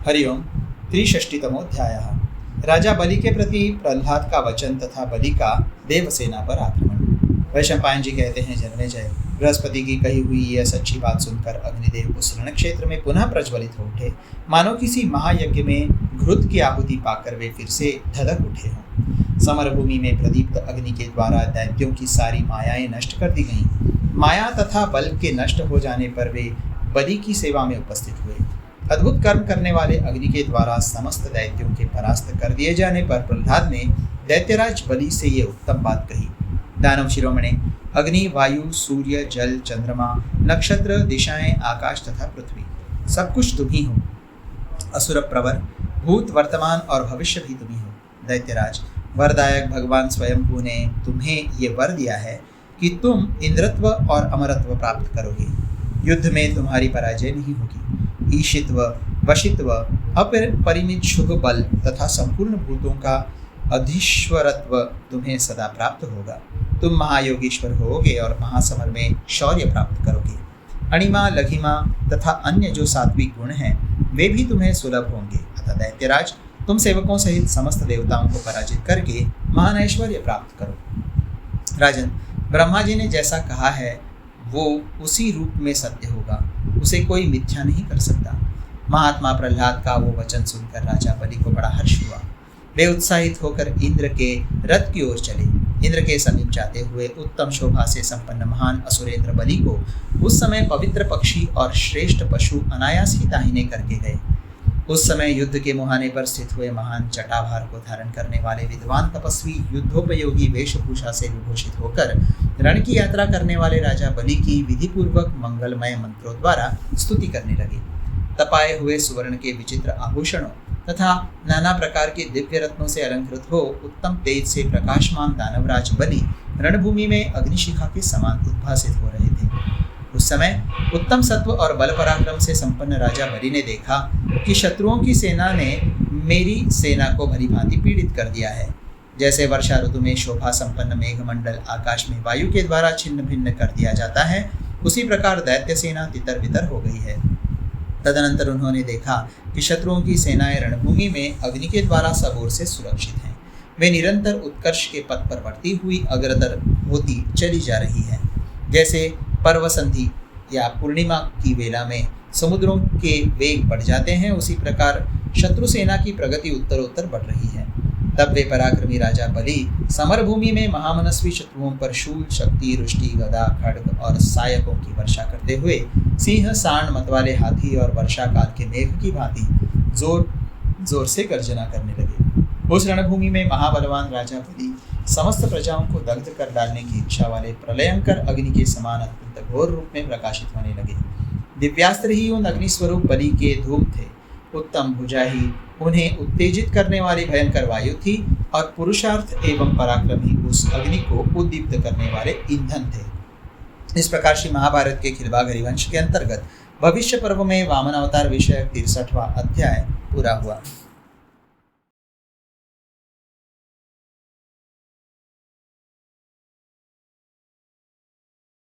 हरिओम। 63तमोऽध्यायः। राजा बलि के प्रति प्रहलाद का वचन तथा बलि का देवसेना पर आक्रमण। वैशंपायन जी कहते हैं, जन्मेजय, बृहस्पति की कही हुई यह सच्ची बात सुनकर अग्निदेव उस रण क्षेत्र में पुनः प्रज्वलित हो उठे, मानो किसी महायज्ञ में घृत की आहुति पाकर वे फिर से धधक उठे हों। समरभूमि में प्रदीप्त अग्नि के द्वारा दैत्यों की सारी मायाएं नष्ट कर दी गईं। माया तथा बल के नष्ट हो जाने पर वे बलि की सेवा में उपस्थित हुए। अद्भुत कर्म करने वाले अग्नि के द्वारा समस्त दैत्यों के परास्त कर दिए जाने पर प्रहलाद ने दैत्यराज बलि से ये उत्तम बात कही। दानव शिरोमणे, अग्नि, वायु, सूर्य, जल, चंद्रमा, नक्षत्र, दिशाएं, आकाश तथा पृथ्वी, सब कुछ तुम ही हो। असुर प्रवर, भूत, वर्तमान और भविष्य भी तुम ही हो। दैत्यराज, वरदायक भगवान स्वयंभू ने तुम्हें ये वर दिया है कि तुम इंद्रत्व और अमरत्व प्राप्त करोगे। युद्ध में तुम्हारी पराजय नहीं होगी। ईशित्व, वशित्व, अपरिमित शुभ बल तथा संपूर्ण भूतों का अधीश्वरत्व तुम्हें सदा प्राप्त होगा। तुम महायोगीश्वर होगे और महासमर में शौर्य प्राप्त करोगे। अणिमा, लघिमा तथा अन्य जो सात्विक गुण हैं वे भी तुम्हें सुलभ होंगे। अतः दैत्यराज, तुम सेवकों सहित समस्त देवताओं को पराजित करके महान ऐश्वर्य प्राप्त करो। राजन, ब्रह्मा जी ने जैसा कहा है वो उसी रूप में सत्य होगा, उसे कोई मिथ्या नहीं कर सकता। महात्मा प्रहलाद का वो वचन सुनकर राजा बलि को बड़ा हर्ष हुआ। वे उत्साहित होकर इंद्र के रथ की ओर चले। इंद्र के समीप जाते हुए उत्तम शोभा से संपन्न महान असुरेंद्र बलि को उस समय पवित्र पक्षी और श्रेष्ठ पशु अनायास ही दाहिने करके गए। उस समय युद्ध के मुहाने पर स्थित हुए महान जटाभार को धारण करने वाले विद्वान तपस्वी युद्धोपयोगी वेशभूषा से विभूषित होकर रण की यात्रा करने वाले राजा बलि की विधिपूर्वक मंगलमय मंत्रों द्वारा स्तुति करने लगे। तपाए हुए सुवर्ण के विचित्र आभूषणों तथा नाना प्रकार के दिव्य रत्नों से अलंकृत हो उत्तम तेज से प्रकाशमान दानवराज बलि रणभूमि में अग्निशिखा के समान उद्भासित हो रहे थे। उस समय उत्तम सत्व और बल पराक्रम से संपन्न राजा बलि ने देखा कि शत्रुओं की सेना ने मेरी सेना को भली भांति पीड़ित कर दिया है। जैसे वर्षा ऋतु में शोभा संपन्न मेघमंडल आकाश में वायु के द्वारा छिन्न भिन्न कर दिया जाता है, उसी प्रकार दैत्य सेना तितर बितर हो गई है। तदनंतर उन्होंने देखा कि शत्रुओं की सेनाएं रणभूमि में अग्नि के द्वारा सब ओर से सुरक्षित हैं। वे निरंतर उत्कर्ष के पथ पर बढ़ती हुई अग्रतर होती चली जा रही है। जैसे पर्व संधि या पूर्णिमा की वेला में समुद्रों के वेग बढ़ जाते हैं, उसी प्रकार शत्रु सेना की प्रगति उत्तरोत्तर बढ़ रही है। तब वे पराक्रमी राजा बलि समरभूमि में महामनस्वी शत्रुओं पर शूल, शक्ति, रुष्टि, गदा, खड्ग और सायकों की वर्षा करते हुए सिंह, सांड, मतवाले हाथी और वर्षा काल के मेघ की भांति जोर जोर से गर्जना करने लगे। उस रणभूमि में महाबलवान राजा बलि समस्त प्रजाओं को दग्ध कर डालने की इच्छा वाले प्रलयंकर अग्नि के समान अत्यंत घोर रूप में प्रकाशित होने लगे। दिव्यास्त्र ही उन अग्निस्वरूप बलि के धूम थे। उत्तम भुजा ही उन्हें उत्तेजित करने वाली भयंकर वायु थी और पुरुषार्थ एवं पराक्रम ही उस अग्नि को उद्दीप्त करने वाले ईंधन थे। इस प्रकार श्री महाभारत के खिलवाड़ हरिवंश के अंतर्गत भविष्य पर्व में वामन अवतार विषय 63वां अध्याय पूरा हुआ।